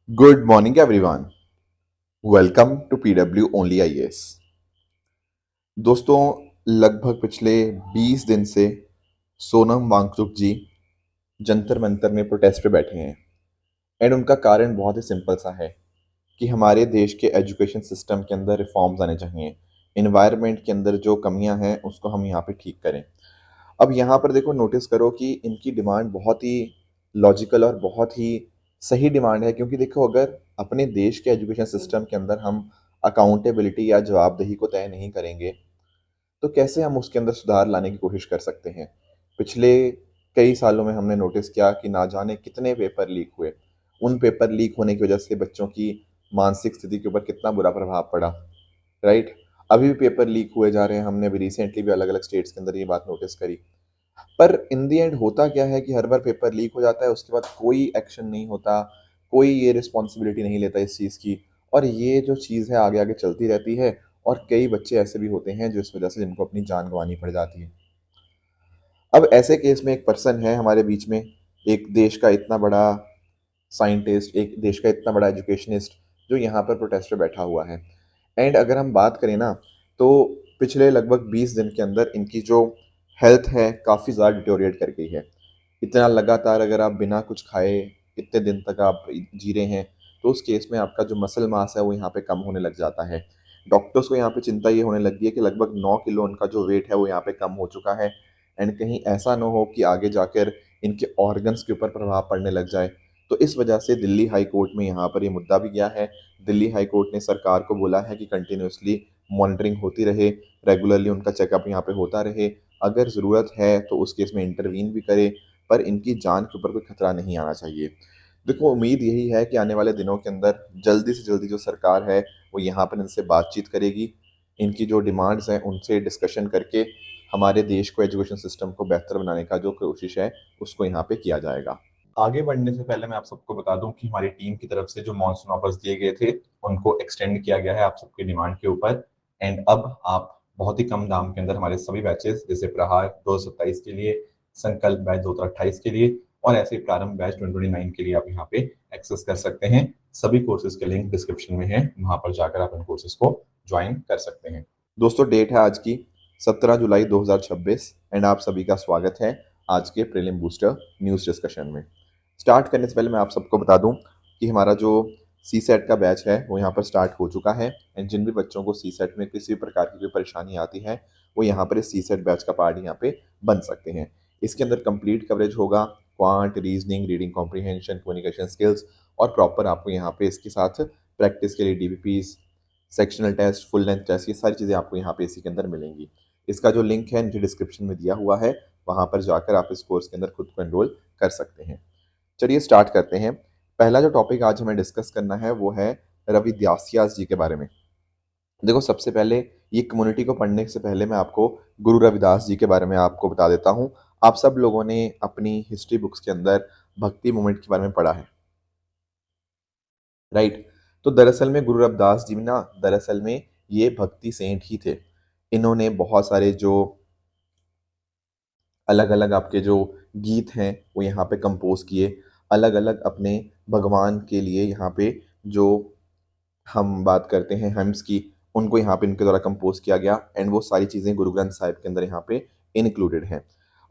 Good morning, everyone. Welcome to PW Only IAS. दोस्तों, लगभग पिछले 20 दिन से सोनम वांगचुक जी जंतर मंतर में प्रोटेस्ट पे बैठे हैं एंड उनका कारण बहुत ही सिंपल सा है कि हमारे देश के एजुकेशन सिस्टम के अंदर रिफॉर्म्स आने चाहिए। इन्वायरमेंट के अंदर जो कमियां हैं उसको हम यहाँ पे ठीक करें। अब यहाँ पर देखो, नोटिस करो कि इनकी डिमांड बहुत ही लॉजिकल और बहुत ही सही डिमांड है, क्योंकि देखो, अगर अपने देश के एजुकेशन सिस्टम के अंदर हम अकाउंटेबिलिटी या जवाबदेही को तय नहीं करेंगे तो कैसे हम उसके अंदर सुधार लाने की कोशिश कर सकते हैं। पिछले कई सालों में हमने नोटिस किया कि ना जाने कितने पेपर लीक हुए। उन पेपर लीक होने की वजह से बच्चों की मानसिक स्थिति के ऊपर कितना बुरा प्रभाव पड़ा। राइट। अभी भी पेपर लीक हुए जा रहे हैं। हमने अभी रिसेंटली भी अलग अलग स्टेट्स के अंदर ये बात नोटिस करी। पर इन दी एंड होता क्या है कि हर बार पेपर लीक हो जाता है, उसके बाद कोई एक्शन नहीं होता, कोई ये रिस्पॉन्सिबिलिटी नहीं लेता इस चीज़ की, और ये जो चीज़ है आगे आगे चलती रहती है। और कई बच्चे ऐसे भी होते हैं जो इस वजह से जिनको अपनी जान गंवानी पड़ जाती है। अब ऐसे केस में एक पर्सन है हमारे बीच में, एक देश का इतना बड़ा साइंटिस्ट, एक देश का इतना बड़ा एजुकेशनिस्ट, जो यहाँ पर प्रोटेस्ट पे बैठा हुआ है। एंड अगर हम बात करें ना, तो पिछले लगभग 20 दिन के अंदर इनकी जो हेल्थ है काफ़ी ज़्यादा डिटोरिएट कर गई है। इतना लगातार अगर आप बिना कुछ खाए इतने दिन तक आप जी रहे हैं, तो उस केस में आपका जो मसल मास है वो यहाँ पे कम होने लग जाता है। डॉक्टर्स को यहाँ पे चिंता ये होने लगी है कि लगभग 9 किलो उनका जो वेट है वो यहाँ पे कम हो चुका है। एंड कहीं ऐसा ना हो कि आगे जाकर इनके ऑर्गन्स के ऊपर प्रभाव पड़ने लग जाए। तो इस वजह से दिल्ली हाई कोर्ट में यहाँ पर ये मुद्दा भी गया है। दिल्ली हाई कोर्ट ने सरकार को बोला है कि कंटिन्यूसली मॉनिटरिंग होती रहे, रेगुलरली उनका चेकअप यहाँ पे होता रहे, अगर ज़रूरत है तो उस केस में इंटरवीन भी करे, पर इनकी जान के ऊपर कोई खतरा नहीं आना चाहिए। देखो, उम्मीद यही है कि आने वाले दिनों के अंदर जल्दी से जल्दी जो सरकार है वो यहाँ पर इनसे बातचीत करेगी, इनकी जो डिमांड्स हैं उनसे डिस्कशन करके हमारे देश को एजुकेशन सिस्टम को बेहतर बनाने का जो कोशिश है उसको यहाँ पे किया जाएगा। आगे बढ़ने से पहले मैं आप सबको बता दूं कि हमारी टीम की तरफ से जो मॉनसून ऑफर्स दिए गए थे उनको एक्सटेंड किया गया है आप सबकी डिमांड के ऊपर। एंड अब आप बहुत ही कम दाम के अंदर हमारे सभी बैचेस, जैसे प्रहार 2027 के लिए, संकल्प बैच 2028 के लिए, और ऐसे ही प्रारंभ बैच 2029 के लिए आप यहाँ पे एक्सेस कर सकते हैं। सभी कोर्सेज के लिंक डिस्क्रिप्शन में है, वहां पर जाकर आप इन कोर्सेज को ज्वाइन कर सकते हैं। दोस्तों, डेट है आज की 17 जुलाई 2026 एंड आप सभी का स्वागत है आज के प्रीलिम बूस्टर न्यूज़ डिस्कशन में। स्टार्ट करने से पहले मैं आप सबको बता दूं कि हमारा जो सी सेट का बैच है वो यहाँ पर स्टार्ट हो चुका है। एंड जिन भी बच्चों को सी सेट में किसी भी प्रकार की कोई परेशानी आती है वो यहाँ पर इस सी सेट बैच का पार्ट यहाँ पे बन सकते हैं। इसके अंदर कंप्लीट कवरेज होगा, quant, reasoning, reading comprehension, communication skills, और प्रॉपर आपको यहाँ पे इसके साथ प्रैक्टिस के लिए DBPs, sectional test, full length test, ये सारी चीज़ें आपको यहाँ पे इसी के अंदर मिलेंगी। इसका जो लिंक है नीचे डिस्क्रिप्शन में दिया हुआ है, वहाँ पर जाकर आप इस कोर्स के अंदर खुद को एनरोल कर सकते हैं। चलिए स्टार्ट करते हैं। पहला जो टॉपिक आज हमें डिस्कस करना है वो है रवि दासियास जी के बारे में। देखो, सबसे पहले ये कम्युनिटी को पढ़ने से पहले मैं आपको गुरु रविदास जी के बारे में आपको बता देता हूँ। आप सब लोगों ने अपनी हिस्ट्री बुक्स के अंदर भक्ति मूवमेंट के बारे में पढ़ा है, राइट। तो दरअसल में गुरु रविदास जी ना, दरअसल में ये भक्ति सेंट ही थे। इन्होंने बहुत सारे जो अलग अलग आपके जो गीत हैं वो यहाँ पे कंपोज किए, अलग अलग अपने भगवान के लिए। यहाँ पे जो हम बात करते हैं हम्स की, उनको यहाँ पे इनके द्वारा कंपोज किया गया एंड वो सारी चीज़ें गुरु ग्रंथ साहिब के अंदर यहाँ पे इंक्लूडेड हैं।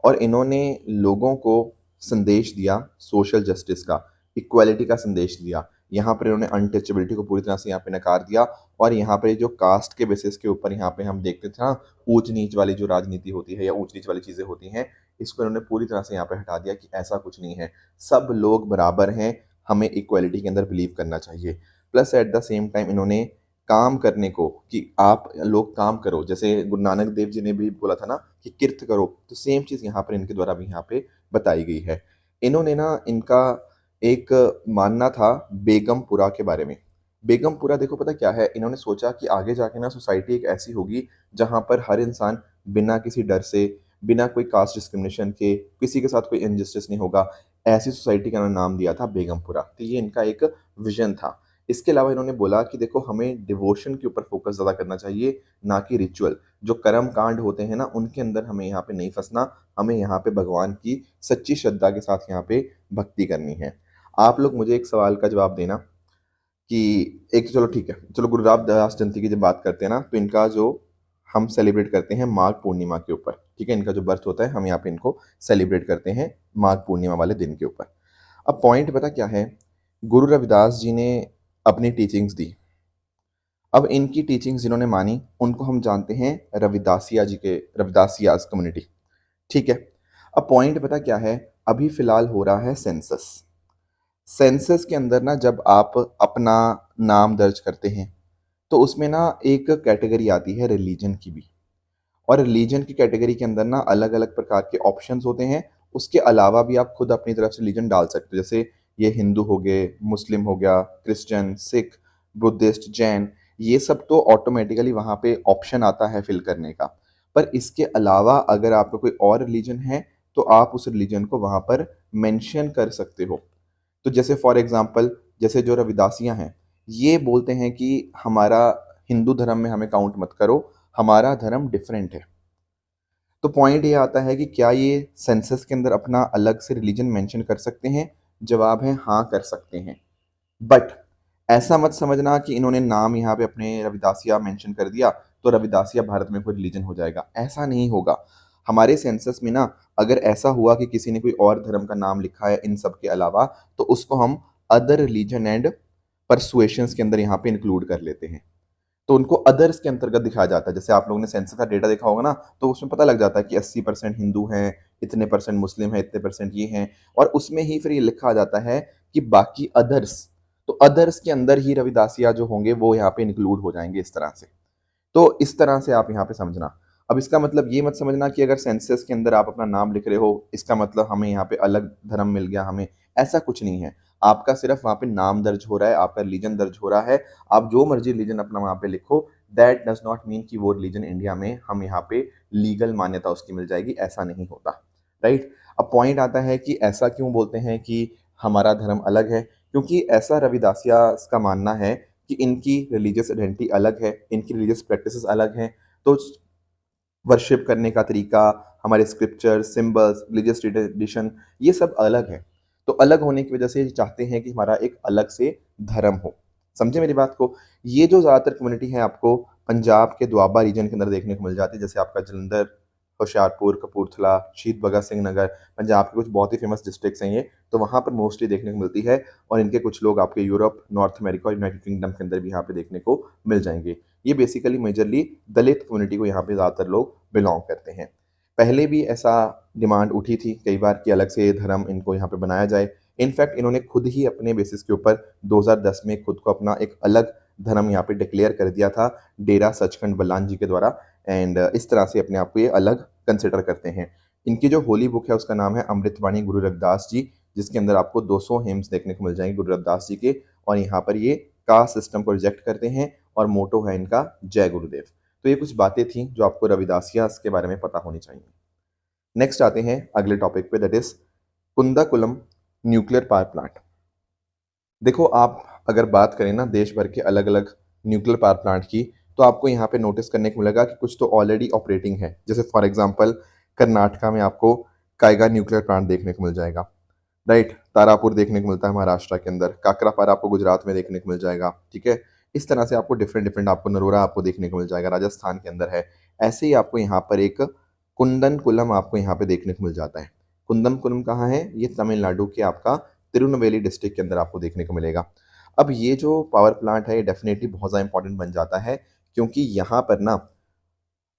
और इन्होंने लोगों को संदेश दिया सोशल जस्टिस का, इक्वालिटी का संदेश दिया। यहाँ पर इन्होंने अनटचेबिलिटी को पूरी तरह से यहाँ पे नकार दिया। और यहाँ पे जो कास्ट के बेसिस के ऊपर यहाँ पे हम देखते थे ना, ऊंच नीच वाली जो राजनीति होती है या ऊंच नीच वाली चीज़ें होती हैं, इसको इन्होंने पूरी तरह से यहाँ पे हटा दिया कि ऐसा कुछ नहीं है, सब लोग बराबर हैं, हमें इक्वालिटी के अंदर बिलीव करना चाहिए। Plus at the same time इन्होंने काम करने को, कि आप लोग काम करो, जैसे गुरु नानक देव जी ने भी बोला था ना कि किर्त करो, तो सेम चीज़ यहाँ पर इनके द्वारा भी यहाँ पे बताई गई है। इन्होंने ना, इनका एक मानना था बेगमपुरा के बारे में। बेगमपुरा, देखो पता क्या है, इन्होंने सोचा कि आगे जाके ना सोसाइटी एक ऐसी होगी जहाँ पर हर इंसान बिना किसी डर से, बिना कोई कास्ट डिस्क्रिमिनेशन के, किसी के साथ कोई इनजस्टिस नहीं होगा, ऐसी सोसाइटी का नाम दिया था बेगमपुरा। तो ये इनका एक विजन था। इसके अलावा इन्होंने बोला कि देखो, हमें डिवोशन के ऊपर फोकस ज़्यादा करना चाहिए, ना कि रिचुअल। जो कर्म कांड होते हैं ना, उनके अंदर हमें यहाँ पे नहीं फंसना, हमें यहाँ पे भगवान की सच्ची श्रद्धा के साथ यहाँ पे भक्ति करनी है। आप लोग मुझे एक सवाल का जवाब देना कि एक चलो ठीक है, चलो गुरु रामदास जयंती की जब बात करते हैं ना, तो इनका जो हम सेलिब्रेट करते हैं माघ पूर्णिमा के ऊपर, ठीक है, इनका जो बर्थ होता है हम यहाँ पे इनको सेलिब्रेट करते हैं माघ पूर्णिमा वाले दिन के ऊपर। अब पॉइंट पता क्या है, गुरु रविदास जी ने अपनी टीचिंग्स दी। अब इनकी टीचिंग्स जिन्होंने मानी उनको हम जानते हैं रविदासिया जी के, रविदासियास कम्युनिटी, ठीक है। अब पॉइंट पता क्या है, अभी फिलहाल हो रहा है सेंसस। सेंसस के अंदर ना जब आप अपना नाम दर्ज करते हैं तो उसमें ना एक कैटेगरी आती है रिलीजन की भी, और रिलीजन की कैटेगरी के अंदर ना अलग अलग प्रकार के ऑप्शंस होते हैं। उसके अलावा भी आप खुद अपनी तरफ से रिलीजन डाल सकते हो, जैसे ये हिंदू हो गए, मुस्लिम हो गया, क्रिश्चियन, सिख, बुद्धिस्ट, जैन, ये सब तो ऑटोमेटिकली वहाँ पे ऑप्शन आता है फिल करने का। पर इसके अलावा अगर आपका कोई और रिलीजन है तो आप उस रिलीजन को वहाँ पर मेंशन कर सकते हो। तो जैसे फॉर एग्जांपल, जैसे जो रविदासियां हैं ये बोलते हैं कि हमारा हिंदू धर्म में हमें काउंट मत करो, हमारा धर्म डिफरेंट है। तो पॉइंट ये आता है कि क्या ये सेंसस के अंदर अपना अलग से रिलीजन मेंशन कर सकते हैं? जवाब है हाँ, कर सकते हैं। बट ऐसा मत समझना कि इन्होंने नाम यहाँ पे अपने रविदासिया मेंशन कर दिया तो रविदासिया भारत में कोई रिलीजन हो जाएगा, ऐसा नहीं होगा। हमारे सेंसस में ना अगर ऐसा हुआ कि किसी ने कोई और धर्म का नाम लिखा है इन सब के अलावा, तो उसको हम अदर रिलीजन एंड परसुएशंस के अंदर यहाँ पे इंक्लूड कर लेते हैं। तो उनको अदर्स के अंतर्गत दिखाया जाता है। जैसे आप लोगों ने सेंसस का डेटा देखा होगा ना, तो उसमें पता लग जाता है कि 80% हिंदू हैं, इतने परसेंट मुस्लिम हैं, इतने परसेंट ये हैं, और उसमें ही फिर ये लिखा आ जाता है कि बाकी अदर्स, तो अदर्स के अंदर ही रविदासिया जो होंगे वो यहाँ पे इंक्लूड हो जाएंगे इस तरह से। तो इस तरह से आप यहाँ पे समझना। अब इसका मतलब ये मत समझना कि अगर सेंसस के अंदर आप अपना नाम लिख रहे हो इसका मतलब हमें यहाँ पे अलग धर्म मिल गया हमें, ऐसा कुछ नहीं है। आपका सिर्फ वहाँ पे नाम दर्ज हो रहा है, आपका रिलीजन दर्ज हो रहा है, आप जो मर्जी रिलीजन अपना वहाँ पे लिखो, दैट डज नॉट मीन कि वो रिलीजन इंडिया में हम यहाँ पे लीगल मान्यता उसकी मिल जाएगी, ऐसा नहीं होता, राइट। अब पॉइंट आता है कि ऐसा क्यों बोलते हैं कि हमारा धर्म अलग है, क्योंकि ऐसा रविदासिया का मानना है कि इनकी रिलीजियस आइडेंटिटी अलग है, इनकी रिलीजियस प्रैक्टिसेस अलग हैं। तो वर्शिप करने का तरीका, हमारे स्क्रिप्चर, सिंबल्स, रिलीजियस ट्रेडिशन, ये सब अलग है। तो अलग होने की वजह से ये चाहते हैं कि हमारा एक अलग से धर्म हो। समझे मेरी बात को? ये जो ज़्यादातर कम्युनिटी है आपको पंजाब के दोआबा रीजन के अंदर देखने को मिल जाती है, जैसे आपका जलंधर, होशियारपुर, कपूरथला, शहीद भगत सिंह नगर, पंजाब के कुछ बहुत ही फेमस डिस्ट्रिक्ट्स हैं ये, तो वहाँ पर मोस्टली देखने को मिलती है। और इनके कुछ लोग आपके यूरोप, नॉर्थ अमेरिका और यूनाइटेड किंगडम के अंदर भी यहाँ पे देखने को मिल जाएंगे। ये बेसिकली मेजरली दलित कम्युनिटी को यहाँ पे ज़्यादातर लोग बिलोंग करते हैं। पहले भी ऐसा डिमांड उठी थी कई बार कि अलग से धर्म इनको यहाँ पे बनाया जाए। इनफैक्ट इन्होंने खुद ही अपने बेसिस के ऊपर 2010 में खुद को अपना एक अलग धर्म यहाँ पे डिक्लेयर कर दिया था डेरा सचखंड बलान जी के द्वारा, एंड इस तरह से अपने आप को ये अलग कंसिडर करते हैं। इनकी जो होली बुक है उसका नाम है अमृतवाणी गुरु रविदास जी, जिसके अंदर आपको 200 हिम्स देखने को मिल जाएंगे गुरु रविदास जी के, और यहाँ पर ये कास्ट सिस्टम को रिजेक्ट करते हैं और मोटो है इनका जय गुरुदेव। तो ये कुछ बातें थी जो आपको रविदासियास के बारे में पता होनी चाहिए। नेक्स्ट आते हैं अगले टॉपिक पे, that is Kudankulam nuclear power plant. देखो आप अगर बात करें ना देश भर के अलग अलग न्यूक्लियर पावर प्लांट की, तो आपको यहाँ पे नोटिस करने को मिलेगा कि कुछ तो ऑलरेडी ऑपरेटिंग है। जैसे फॉर एग्जांपल कर्नाटका में आपको कायगा न्यूक्लियर प्लांट देखने को मिल जाएगा, राइट। तारापुर देखने को मिलता है महाराष्ट्र के अंदर, काकरापारा आपको गुजरात में देखने को मिल जाएगा, ठीक है। इस तरह से आपको डिफरेंट डिफरेंट, आपको नरोरा आपको देखने को मिल जाएगा, राजस्थान के अंदर है। ऐसे ही आपको यहाँ पर एक कुंदन कुलम आपको यहाँ पे देखने को मिल जाता है। कुंदन कुलम कहाँ है? ये तमिलनाडु के आपका तिरुनवेली डिस्ट्रिक्ट के अंदर आपको देखने को मिलेगा। अब ये जो पावर प्लांट है ये डेफिनेटली बहुत ज़्यादा इंपॉर्टेंट बन जाता है, क्योंकि यहाँ पर ना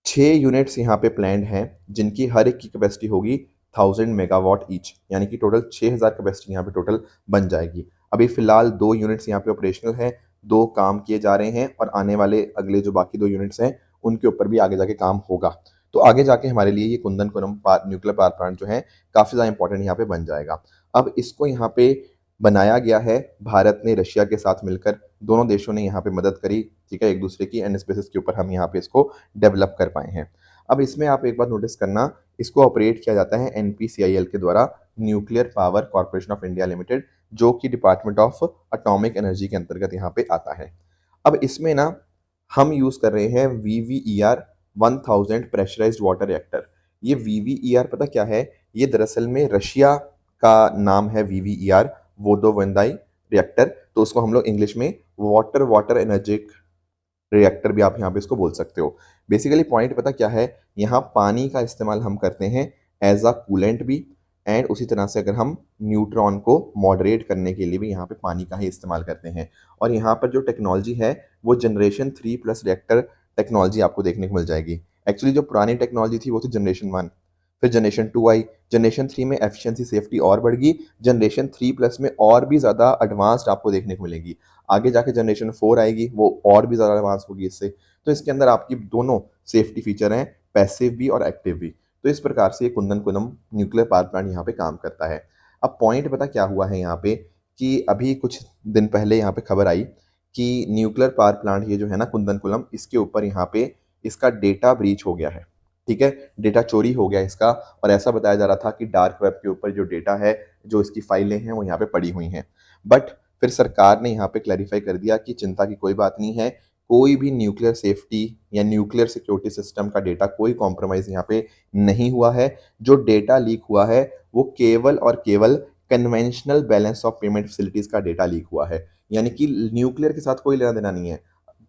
6 यूनिट्स यहाँ पे प्लान्ड हैं जिनकी हर एक की कैपेसिटी होगी 1000 मेगावाट ईच, यानी कि टोटल 6000 कैपेसिटी यहाँ पे टोटल बन जाएगी। अभी फिलहाल 2 यूनिट्स यहाँ पे ऑपरेशनल है, 2 काम किए जा रहे हैं, और आने वाले अगले जो बाकी 2 यूनिट्स हैं उनके ऊपर भी आगे जाके काम होगा। तो आगे जाके हमारे लिए ये कुंदनकुलम न्यूक्लियर पावर प्लांट जो है काफ़ी ज़्यादा इंपॉर्टेंट यहाँ पे बन जाएगा। अब इसको यहाँ पे बनाया गया है भारत ने रशिया के साथ मिलकर, दोनों देशों ने यहाँ पे मदद करी, ठीक है, एक दूसरे की, एंड इस बेसिस के ऊपर हम यहाँ पे इसको डेवलप कर पाए हैं। अब इसमें आप एक बात नोटिस करना, इसको ऑपरेट किया जाता है एनपीसीआईएल के द्वारा, nuclear power corporation of India limited, जो कि डिपार्टमेंट ऑफ एटॉमिक एनर्जी के अंतर्गत यहाँ पे आता है। अब इसमें ना हम यूज़ कर रहे हैं VVER 1000 प्रेशराइज्ड वाटर रिएक्टर। ये VVER पता क्या है? ये दरअसल में रशिया का नाम है VVER, वोडोवंदाई रिएक्टर, तो उसको हम लोग इंग्लिश में वाटर वाटर एनर्जिक रिएक्टर भी आप यहाँ पे इसको बोल सकते हो। बेसिकली पॉइंट पता क्या है, यहाँ पानी का इस्तेमाल हम करते हैं एज अ कूलेंट भी, एंड उसी तरह से अगर हम न्यूट्रॉन को मॉडरेट करने के लिए भी यहाँ पे पानी का ही इस्तेमाल करते हैं। और यहाँ पर जो टेक्नोलॉजी है वो जनरेशन 3 प्लस रिएक्टर टेक्नोलॉजी आपको देखने को मिल जाएगी। एक्चुअली जो पुरानी टेक्नोलॉजी थी वो थी जनरेशन 1, फिर जनरेशन 2 आई, जनरेशन 3 में एफिशिएंसी सेफ्टी और बढ़ गई, जनरेशन 3 प्लस में और भी ज़्यादा एडवांस्ड आपको देखने को मिलेगी। आगे जाके जनरेशन 4 आएगी, वो और भी ज़्यादा एडवांस होगी इससे। तो इसके अंदर आपकी दोनों सेफ्टी फीचर हैं, पैसिव भी और एक्टिव भी। तो इस प्रकार से ये कुंदन न्यूक्लियर पावर प्लांट यहाँ पे काम करता है। अब पॉइंट पता क्या हुआ है यहाँ पे, कि अभी कुछ दिन पहले यहाँ पे खबर आई कि न्यूक्लियर पावर प्लांट ये जो है ना कुंदन, इसके ऊपर यहाँ पे इसका डेटा ब्रीच हो गया है। ठीक है, डेटा चोरी हो गया इसका, और ऐसा बताया जा रहा था कि डार्क वेब के ऊपर जो डेटा है, जो इसकी फाइलें हैं, वो यहाँ पे पड़ी हुई हैं। बट फिर सरकार ने यहाँ पे क्लैरिफाई कर दिया कि चिंता की कोई बात नहीं है, कोई भी न्यूक्लियर सेफ्टी या न्यूक्लियर सिक्योरिटी सिस्टम का डेटा कोई कॉम्प्रोमाइज़ यहाँ पे नहीं हुआ है। जो डेटा लीक हुआ है वो केवल और केवल conventional balance of payment facilities का डेटा लीक हुआ है, यानी कि न्यूक्लियर के साथ कोई लेना देना नहीं है,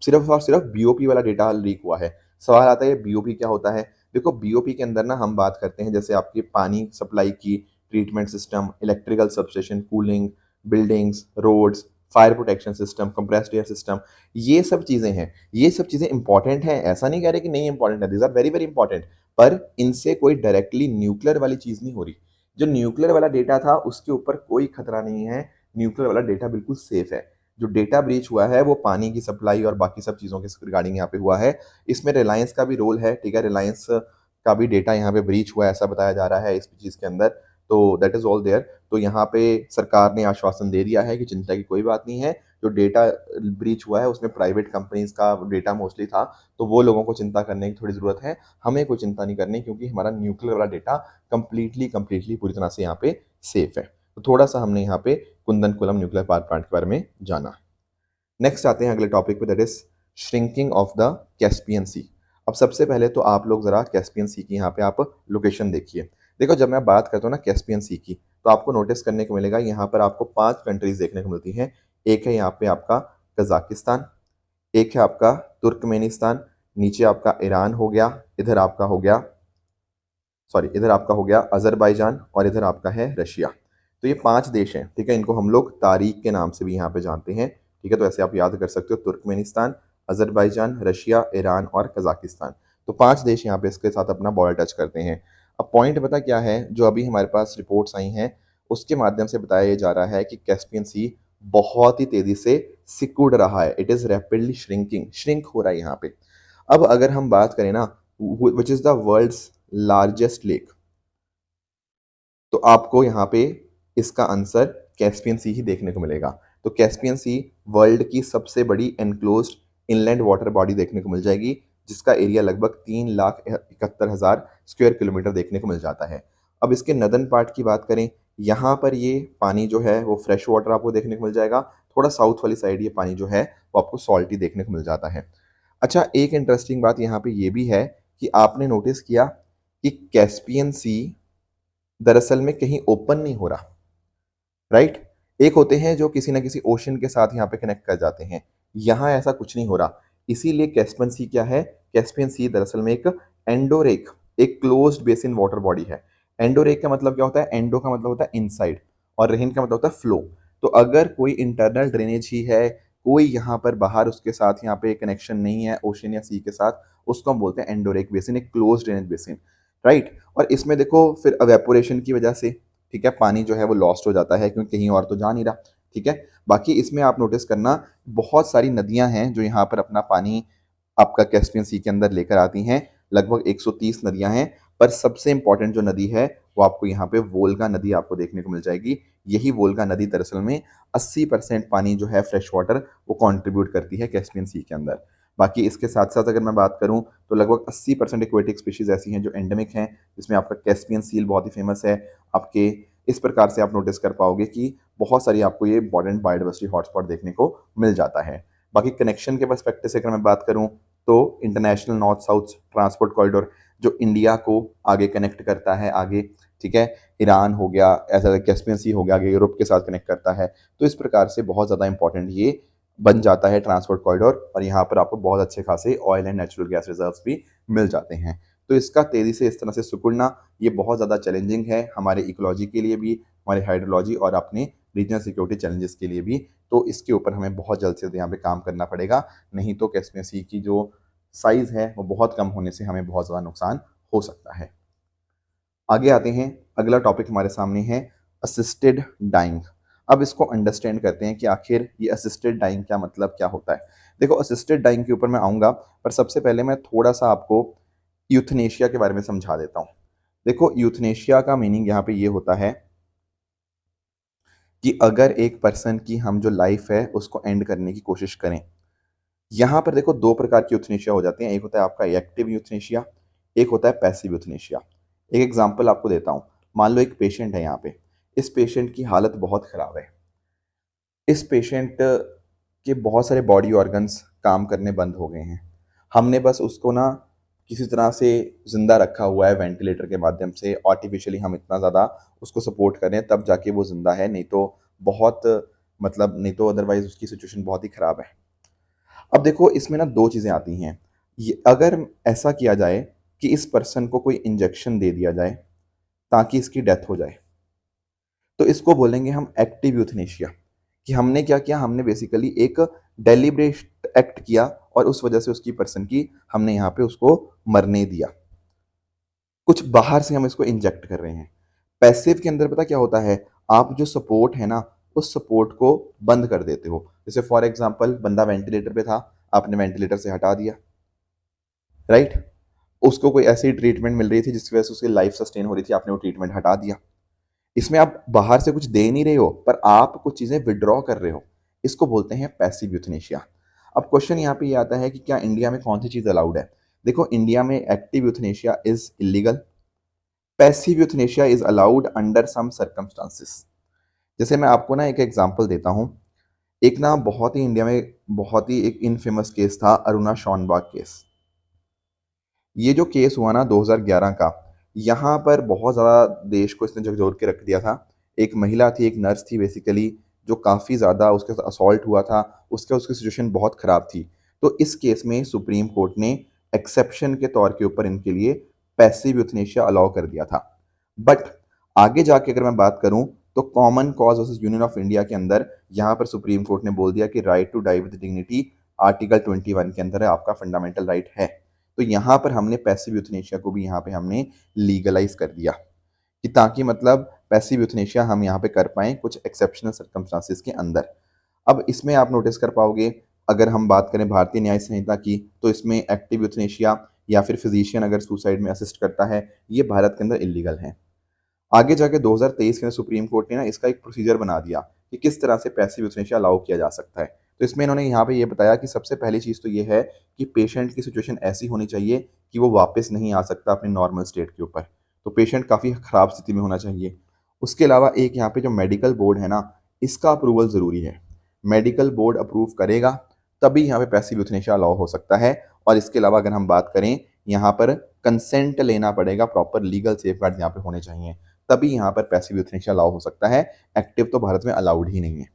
सिर्फ और सिर्फ बीओपी वाला डेटा लीक हुआ है। सवाल आता है बीओपी क्या होता है? देखो बीओपी के अंदर ना हम बात करते हैं जैसे आपकी पानी सप्लाई की, treatment system, electrical substation, cooling, buildings, roads, fire protection system, compressed air system, ये सब चीज़ें हैं। ये सब चीज़ें इंपॉर्टेंट हैं, ऐसा नहीं कह रहे कि नहीं इंपॉर्टेंट है, these are very very important, पर इनसे कोई डायरेक्टली न्यूक्लियर वाली चीज़ नहीं हो रही। जो न्यूक्लियर वाला डेटा था उसके ऊपर कोई खतरा नहीं है, न्यूक्लियर वाला डेटा बिल्कुल सेफ है। जो डेटा ब्रीच हुआ है वो पानी की सप्लाई और बाकी सब चीज़ों के रिगार्डिंग यहाँ पे हुआ है। इसमें रिलायंस का भी रोल है, ठीक है, रिलायंस का भी डेटा यहाँ पे ब्रीच हुआ है ऐसा बताया जा रहा है इस चीज़ के अंदर। तो दैट इज़ ऑल देयर। तो यहाँ पे सरकार ने आश्वासन दे दिया है कि चिंता की कोई बात नहीं है। जो डेटा ब्रीच हुआ है उसमें प्राइवेट कंपनीज़ का डेटा मोस्टली था, तो वो लोगों को चिंता करने की थोड़ी ज़रूरत है। हमें कोई चिंता नहीं करनी, क्योंकि हमारा न्यूक्लियर वाला डेटा कंप्लीटली पूरी तरह से यहाँ पे सेफ है। तो थोड़ा-सा हमने यहाँ पे कुंदन न्यूक्लियर पावर प्लांट के बारे में जाना। नेक्स्ट आते हैं अगले टॉपिक पे, that is shrinking of the Caspian sea. अब सबसे पहले तो आप लोग ज़रा कैस्पियन सी की यहाँ पे आप लोकेशन देखिए। देखो जब मैं बात करता हूँ ना कैस्पियन सी की, तो आपको नोटिस करने को मिलेगा यहाँ पर आपको 5 कंट्रीज देखने को मिलती हैं। एक है यहाँ पे आपका कजाकिस्तान, एक है आपका तुर्कमेनिस्तान, नीचे आपका ईरान हो गया, इधर आपका हो गया इधर आपका हो गया अज़रबैजान, और इधर आपका है रशिया। तो ये 5 देश हैं, ठीक है, इनको हम लोग तारीख के नाम से भी यहाँ पे जानते हैं, ठीक है। तो ऐसे आप याद कर सकते हो, तुर्कमेनिस्तान, अज़रबैजान, रशिया, ईरान और कज़ाकिस्तान। तो 5 देश यहाँ पे इसके साथ अपना बॉर्डर टच करते हैं। अब पॉइंट पता क्या है, जो अभी हमारे पास रिपोर्ट्स आई हैं उसके माध्यम से बताया जा रहा है कि कैस्पियन सी बहुत ही तेज़ी से सिकुड़ रहा है, इट इज़ रैपिडली श्रिंक हो रहा है यहाँ पे। अब अगर हम बात करें ना, which is the world's largest lake, तो आपको यहाँ पे इसका आंसर कैस्पियन सी ही देखने को मिलेगा। तो कैस्पियन सी वर्ल्ड की सबसे बड़ी एनक्लोज्ड इनलैंड वाटर बॉडी देखने को मिल जाएगी, जिसका एरिया लगभग 3,71,000 स्क्वायर किलोमीटर देखने को मिल जाता है। अब इसके नदन पार्ट की बात करें, यहाँ पर ये पानी जो है वो फ्रेश वाटर आपको देखने को मिल जाएगा। थोड़ा साउथ वाली साइड ये पानी जो है वो आपको सॉल्टी देखने को मिल जाता है। अच्छा, एक इंटरेस्टिंग बात यहाँ पे ये भी है कि आपने नोटिस किया कि कैस्पियन सी दरअसल में कहीं ओपन नहीं हो रहा, राइट। एक होते हैं जो किसी ना किसी ओशन के साथ यहाँ पे कनेक्ट कर जाते हैं, यहाँ ऐसा कुछ नहीं हो रहा। इसीलिए कैस्पियन सी क्या है, कैस्पियन सी दरअसल में एक एंडोरेक, एक क्लोज्ड बेसिन वाटर बॉडी है। एंडोरेक का मतलब क्या होता है, एंडो का मतलब होता है इनसाइड, और रेन का मतलब होता है फ्लो। तो अगर कोई इंटरनल ड्रेनेज ही है, कोई यहाँ पर बाहर उसके साथ यहाँ पे कनेक्शन नहीं है ओशन या सी के साथ, उसको हम बोलते हैं एंडोरेक बेसिन, एक क्लोज ड्रेनेज बेसिन, राइट। और इसमें देखो फिर एवेपोरेशन की वजह से, ठीक है, पानी जो है वो लॉस्ट हो जाता है, क्योंकि कहीं और तो जा नहीं रहा, ठीक है। बाकी इसमें आप नोटिस करना, बहुत सारी नदियां हैं जो यहाँ पर अपना पानी आपका कैस्पियन सी के अंदर लेकर आती हैं। लगभग 130 नदियां हैं, पर सबसे इंपॉर्टेंट जो नदी है वो आपको यहाँ पे वोल्गा नदी आपको देखने को मिल जाएगी। यही वोल्गा नदी दरअसल में 80% पानी जो है फ्रेश वाटर वो कंट्रीब्यूट करती है कैस्पियन सी के अंदर। बाकी इसके साथ साथ अगर मैं बात करूं तो लगभग 80% एक्वेटिक स्पीशीज ऐसी हैं जो एंडेमिक हैं, जिसमें आपका कैस्पियन सील बहुत ही फेमस है आपके। इस प्रकार से आप नोटिस कर पाओगे कि बहुत सारी आपको ये इम्पॉर्टेंट बायोडाइवर्सिटी हॉटस्पॉट देखने को मिल जाता है। बाकी कनेक्शन के पर्सपेक्टिव से अगर मैं बात करूं तो international north south transport corridor जो इंडिया को आगे कनेक्ट करता है आगे, ठीक है, ईरान हो गया, ऐसा कैस्पियन सी हो गया, आगे यूरोप के साथ कनेक्ट करता है। तो इस प्रकार से बहुत ज़्यादा इंपॉर्टेंट ये बन जाता है ट्रांसपोर्ट कॉरिडोर, और यहाँ पर आपको बहुत अच्छे खासे oil and natural gas reserves भी मिल जाते हैं। तो इसका तेज़ी से इस तरह से सिकुड़ना ये बहुत ज़्यादा चैलेंजिंग है हमारे इकोलॉजी के लिए भी, हमारे हाइड्रोलॉजी और अपने रीजनल सिक्योरिटी चैलेंजेस के लिए भी। तो इसके ऊपर हमें बहुत जल्द से जल्द यहाँ पे काम करना पड़ेगा, नहीं तो कैस्पियन सी की जो साइज़ है वो बहुत कम होने से हमें बहुत ज़्यादा नुकसान हो सकता है। आगे आते हैं, अगला टॉपिक हमारे सामने है असिस्टेड डाइंग। अब इसको अंडरस्टैंड करते हैं कि आखिर ये असिस्टेड डाइंग क्या मतलब क्या होता है। देखो, असिस्टेड डाइंग के ऊपर मैं आऊँगा, पर सबसे पहले मैं थोड़ा सा आपको यूथनेशिया के बारे में समझा देता हूँ। देखो, यूथनेशिया का मीनिंग यहाँ पे ये होता है कि अगर एक पर्सन की हम जो लाइफ है उसको एंड करने की कोशिश करें। यहाँ पर देखो, दो प्रकार की यूथनेशिया हो जाती हैं, एक होता है आपका एक्टिव यूथनेशिया, एक होता है पैसिव यूथनेशिया। एक एग्जांपल आपको देता हूँ। मान लो एक पेशेंट है यहाँ पे, इस पेशेंट की हालत बहुत ख़राब है। इस पेशेंट के बहुत सारे बॉडी ऑर्गन्स काम करने बंद हो गए हैं। हमने बस उसको ना किसी तरह से ज़िंदा रखा हुआ है वेंटिलेटर के माध्यम से, आर्टिफिशियली हम इतना ज़्यादा उसको सपोर्ट कर रहे हैं तब जाके वो ज़िंदा है, नहीं तो बहुत मतलब नहीं तो अदरवाइज़ उसकी सिचुएशन बहुत ही ख़राब है। अब देखो, इसमें ना 2 चीज़ें आती हैं। ये अगर ऐसा किया जाए कि इस पर्सन को कोई इंजेक्शन दे दिया जाए ताकि इसकी डेथ हो जाए, तो इसको बोलेंगे हम एक्टिव यूथनेशिया। कि हमने क्या किया, हमने बेसिकली एक डेलिब्रेट एक्ट किया और उस वजह से उसकी पर्सन की हमने यहाँ पे उसको मरने दिया। कुछ बाहर से हम इसको इंजेक्ट कर रहे हैं। पैसिव के अंदर पता क्या होता है, आप जो सपोर्ट है ना, उस सपोर्ट को बंद कर देते हो। जैसे फॉर एग्जांपल, बंदा वेंटिलेटर पे था, आपने वेंटिलेटर से हटा दिया, राइट। उसको कोई ऐसी ट्रीटमेंट मिल रही थी जिसकी वजह से उसकी लाइफ सस्टेन हो रही थी, आपने वो ट्रीटमेंट हटा दिया। इसमें आप बाहर से कुछ दे नहीं रहे हो, पर आप कुछ चीजें विड्रॉ कर रहे हो। इसको बोलते हैं पैसिव यूथनेशिया। अब क्वेश्चन यहाँ पे ये आता है कि क्या इंडिया में कौन सी चीज अलाउड है। देखो, इंडिया में active euthanasia is illegal, passive euthanasia is allowed under some circumstances. जैसे मैं आपको ना एक एग्जांपल देता हूँ। एक ना बहुत ही इंडिया में बहुत ही एक इनफेमस केस था, अरुणा शॉनबाग केस। ये जो केस हुआ ना 2011 का, यहाँ पर बहुत ज़्यादा देश को इसने झकझोर के रख दिया था। एक महिला थी, एक नर्स थी बेसिकली, जो काफ़ी ज़्यादा उसके साथ असॉल्ट हुआ था, उसकी सिचुएशन बहुत ख़राब थी। तो इस केस में सुप्रीम कोर्ट ने एक्सेप्शन के तौर के ऊपर इनके लिए पैसिव यूथनेशिया अलाउ कर दिया था। बट आगे जाके अगर मैं बात करूं, तो common cause versus union of India के अंदर यहाँ पर सुप्रीम कोर्ट ने बोल दिया कि right to die with dignity article 21 के अंदर है, आपका फंडामेंटल राइट है। तो यहाँ पर हमने पैसिव यूथनेशिया को भी यहाँ पे हमने लीगलाइज कर दिया, कि ताकि मतलब पैसिव यूथनेशिया हम यहाँ पे कर पाएँ कुछ एक्सेप्शनल सर्कमस्टांसिस के अंदर। अब इसमें आप नोटिस कर पाओगे, अगर हम बात करें भारतीय न्याय संहिता की, तो इसमें एक्टिव यूथनेशिया या फिर फिजिशियन अगर सुसाइड में असिस्ट करता है, ये भारत के अंदर इलीगल है। आगे जाके 2023 के अंदर सुप्रीम कोर्ट ने ना इसका एक प्रोसीजर बना दिया कि किस तरह से पैसिव यूथनेशिया अलाउ किया जा सकता है। तो इसमें इन्होंने यहाँ पे ये बताया कि सबसे पहली चीज़ तो ये है कि पेशेंट की सिचुएशन ऐसी होनी चाहिए कि वो वापस नहीं आ सकता अपने नॉर्मल स्टेट के ऊपर। तो पेशेंट काफ़ी ख़राब स्थिति में होना चाहिए। उसके अलावा एक यहाँ पे जो मेडिकल बोर्ड है ना, इसका अप्रूवल ज़रूरी है। मेडिकल बोर्ड अप्रूव करेगा तभी यहाँ पे पैसिव यूथनेशिया अलाउ हो सकता है। और इसके अलावा अगर हम बात करें, यहाँ पर कंसेंट लेना पड़ेगा, प्रॉपर लीगल सेफगार्ड यहाँ पे होने चाहिए, तभी यहाँ पर पैसिव यूथनेशिया अलाउ हो सकता है। एक्टिव तो भारत में अलाउड ही नहीं है।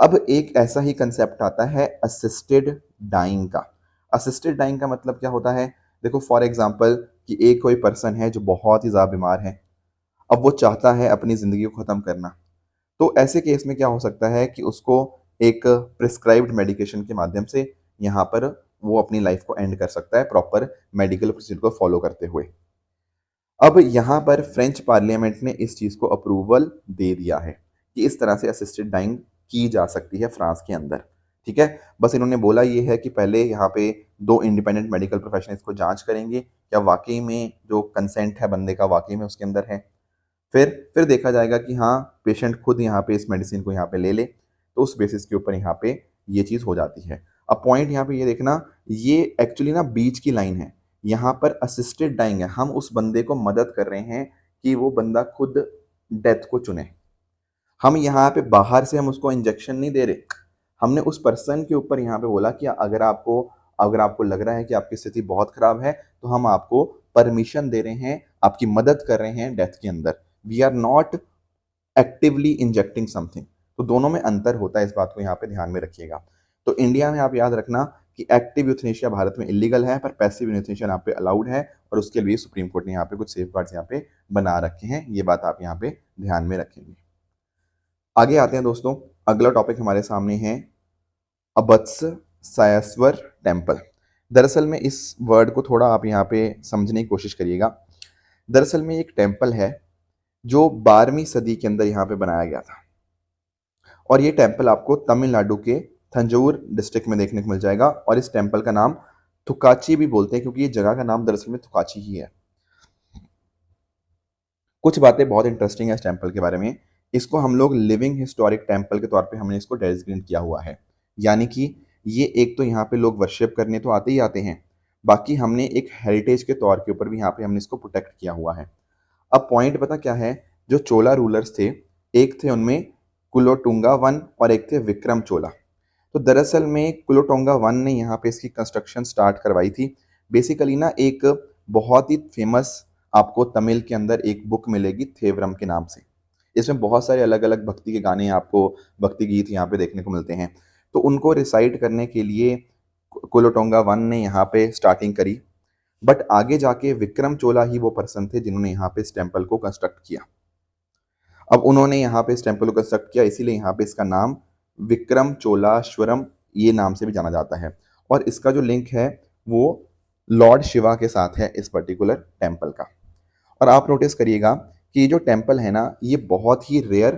अब एक ऐसा ही कंसेप्ट आता है असिस्टेड डाइंग का। असिस्टेड डाइंग का मतलब क्या होता है। देखो, फॉर एग्जांपल कि एक कोई पर्सन है जो बहुत ही ज़्यादा बीमार है, अब वो चाहता है अपनी ज़िंदगी को ख़त्म करना। तो ऐसे केस में क्या हो सकता है कि उसको एक प्रिस्क्राइब्ड मेडिकेशन के माध्यम से यहाँ पर वो अपनी लाइफ को एंड कर सकता है, प्रॉपर मेडिकल प्रोसीजर को फॉलो करते हुए। अब यहाँ पर फ्रेंच पार्लियामेंट ने इस चीज़ को अप्रूवल दे दिया है कि इस तरह से असिस्टेड डाइंग की जा सकती है फ्रांस के अंदर। ठीक है, बस इन्होंने बोला ये है कि पहले यहाँ पे 2 इंडिपेंडेंट मेडिकल प्रोफेशनल इसको जांच करेंगे, क्या वाकई में जो कंसेंट है बंदे का वाकई में उसके अंदर है। फिर देखा जाएगा कि हाँ, पेशेंट खुद यहाँ पे इस मेडिसिन को यहाँ पे ले ले, तो उस बेसिस के ऊपर यहाँ पे ये चीज़ हो जाती है। अब पॉइंट यहाँ पे ये देखना, ये एक्चुअली ना बीच की लाइन है। यहाँ पर असिस्टेड डाइंग है, हम उस बंदे को मदद कर रहे हैं कि वो बंदा खुद डेथ को चुने। हम यहाँ पे बाहर से हम उसको इंजेक्शन नहीं दे रहे। हमने उस पर्सन के ऊपर यहाँ पे बोला कि अगर आपको लग रहा है कि आपकी स्थिति बहुत खराब है, तो हम आपको परमिशन दे रहे हैं, आपकी मदद कर रहे हैं डेथ के अंदर। We are not actively injecting something. तो दोनों में अंतर होता है, इस बात को यहाँ पे ध्यान में रखिएगा। तो इंडिया में आप याद रखना कि एक्टिव यूथनेशिया भारत में इलीगल है, पर पैसिव यूथनेशिया यहाँ पे अलाउड है, और उसके लिए सुप्रीम कोर्ट ने यहाँ पे कुछ सेफ गार्ड्स यहाँ पे बना रखे हैं। ये बात आप यहाँ पे ध्यान में रखेंगे। आगे आते हैं दोस्तों, अगला टॉपिक हमारे सामने है अबत्ससायस्वर टेम्पल। दरअसल में इस वर्ड को थोड़ा आप यहाँ पे समझने की कोशिश करिएगा। दरअसल में एक टेम्पल है जो 12वीं सदी के अंदर यहाँ पे बनाया गया था, और ये टेम्पल आपको तमिलनाडु के थंजौर डिस्ट्रिक्ट में देखने को मिल जाएगा, और इस टेम्पल का नाम थुकाची भी बोलते हैं, क्योंकि ये जगह का नाम दरअसल में थुकाची ही है। कुछ बातें बहुत इंटरेस्टिंग है इस टेम्पल के बारे में। इसको हम लोग लिविंग हिस्टोरिक टेम्पल के तौर पे हमने इसको डेजिग्नेट किया हुआ है, यानी कि ये एक तो यहाँ पे लोग वर्शिप करने तो आते ही आते हैं, बाकी हमने एक हेरिटेज के तौर के ऊपर भी यहाँ पे हमने इसको प्रोटेक्ट किया हुआ है। अब पॉइंट पता क्या है, जो चोला रूलर्स थे, एक थे उनमें कुलोटुंगा वन और एक थे विक्रम चोला। तो दरअसल में कुलोटुंगा वन ने यहाँ पे इसकी कंस्ट्रक्शन स्टार्ट करवाई थी। बेसिकली ना एक बहुत ही फेमस आपको तमिल के अंदर एक बुक मिलेगी थेवरम के नाम से। इसमें बहुत सारे अलग अलग भक्ति के गाने, आपको भक्ति गीत यहाँ पे देखने को मिलते हैं। तो उनको रिसाइट करने के लिए कुलोटुंगा वन ने यहाँ पे स्टार्टिंग करी, बट आगे जाके विक्रम चोला ही वो पर्सन थे जिन्होंने यहाँ पे इस टेम्पल को कंस्ट्रक्ट किया। अब उन्होंने यहाँ पे इस टेम्पल को कंस्ट्रक्ट किया, इसीलिए यहाँ पे इसका नाम विक्रम चोलाश्वरम ये नाम से भी जाना जाता है, और इसका जो लिंक है वो लॉर्ड शिवा के साथ है इस पर्टिकुलर टेम्पल का। और आप नोटिस करिएगा कि ये जो टेम्पल है ना, ये बहुत ही रेयर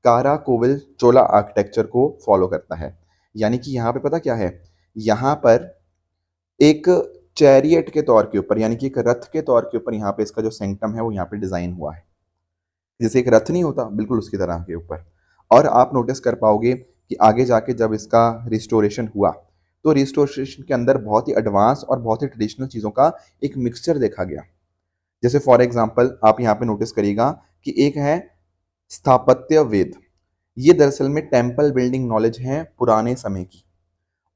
काराकोविल चोला आर्किटेक्चर को फॉलो करता है। यानी कि यहाँ पे पता क्या है, यहाँ पर एक चैरियट के तौर के ऊपर, यानी कि एक रथ के तौर के ऊपर यहाँ पे इसका जो सेंक्टम है वो यहाँ पे डिजाइन हुआ है, जैसे एक रथ नहीं होता, बिल्कुल उसकी तरह के ऊपर। और आप नोटिस कर पाओगे कि आगे जाके जब इसका रिस्टोरेशन हुआ, तो रिस्टोरेशन के अंदर बहुत ही एडवांस और बहुत ही ट्रेडिशनल चीज़ों का एक मिक्सचर देखा गया। जैसे फॉर एग्जाम्पल आप यहाँ पे नोटिस करिएगा कि एक है स्थापत्य वेद, ये दरअसल में टेम्पल बिल्डिंग नॉलेज है पुराने समय की।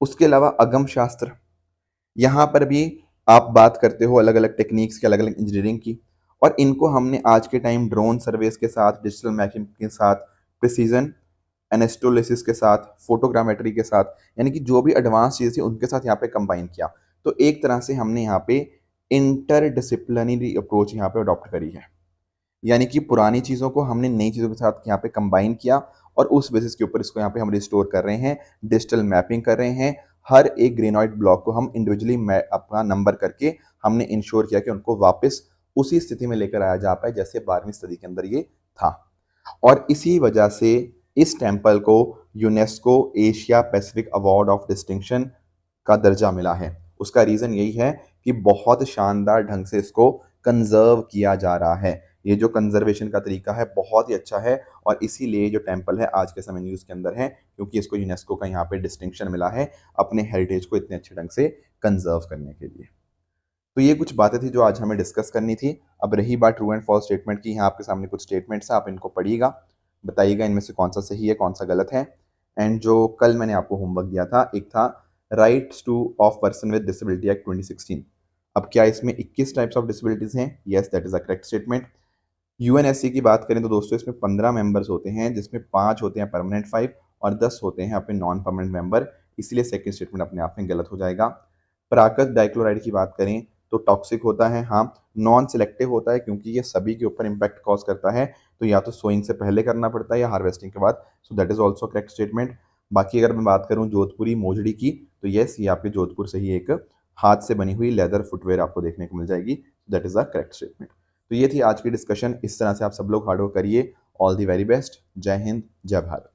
उसके अलावा अगम शास्त्र, यहाँ पर भी आप बात करते हो अलग अलग टेक्निक्स की, अलग अलग इंजीनियरिंग की, और इनको हमने आज के टाइम ड्रोन सर्वेस के साथ, डिजिटल मैपिंग के साथ, प्रिसीजन एनास्टोलिसिस के साथ, फोटोग्रामेट्री के साथ, यानी कि जो भी एडवांस चीज़ थी उनके साथ यहाँ पे कंबाइन किया। तो एक तरह से हमने यहाँ पे इंटरडिसिप्लिनरी अप्रोच यहाँ पे अडॉप्ट करी है, यानी कि पुरानी चीज़ों को हमने नई चीज़ों के साथ यहाँ पे कंबाइन किया, और उस बेसिस के ऊपर इसको यहाँ पे हम रिस्टोर कर रहे हैं, डिजिटल मैपिंग कर रहे हैं। हर एक ग्रेनाइट ब्लॉक को हम इंडिविजुअली अपना नंबर करके हमने इंश्योर किया कि उनको वापस उसी स्थिति में लेकर आया जा पाए जैसे 12वीं सदी के अंदर ये था। और इसी वजह से इस टेम्पल को UNESCO Asia Pacific award of distinction का दर्जा मिला है। उसका रीज़न यही है कि बहुत शानदार ढंग से इसको कंजर्व किया जा रहा है। ये जो कंजर्वेशन का तरीका है बहुत ही अच्छा है, और इसीलिए जो टेम्पल है आज के समय न्यूज़ के अंदर है, क्योंकि इसको यूनेस्को का यहाँ पे डिस्टिंक्शन मिला है अपने हेरिटेज को इतने अच्छे ढंग से कंजर्व करने के लिए। तो ये कुछ बातें थी जो आज हमें डिस्कस करनी थी। अब रही बात ट्रू एंड फॉल्स स्टेटमेंट की, यहाँ आपके सामने कुछ स्टेटमेंट्स हैं, आप इनको पढ़िएगा, बताइएगा इनमें से कौन सा सही है कौन सा गलत है। एंड जो कल मैंने आपको होमवर्क दिया था, एक था rights two of person with disability act 2016। अब क्या इसमें 21 टाइप्स ऑफ डिसेबिलिटीज़ हैं? Yes, that is a correct statement. UNSC की बात करें तो दोस्तों इसमें 15 मेंबर्स होते हैं, जिसमें 5 होते हैं परमानेंट 5 और 10 होते हैं अपने नॉन परमानेंट मेंबर, इसलिए सेकंड स्टेटमेंट अपने आप में गलत हो जाएगा। प्राकृत डाइक्लोराइड की बात करें तो टॉक्सिक होता है, हाँ। नॉन सिलेक्टिव होता है क्योंकि ये सभी के ऊपर इम्पैक्ट कॉज करता है, तो या तो सोइंग से पहले करना पड़ता है या हार्वेस्टिंग के बाद, so that is also correct statement. बाकी अगर मैं बात करूँ जोधपुरी मोजड़ी की, तो यस, ये आपके जोधपुर से ही एक हाथ से बनी हुई लेदर फुटवेयर आपको देखने को मिल जाएगी, that is a correct statement. तो ये थी आज की डिस्कशन। इस तरह से आप सब लोग हार्ड वर्क करिए। All the very best. जय हिंद, जय भारत।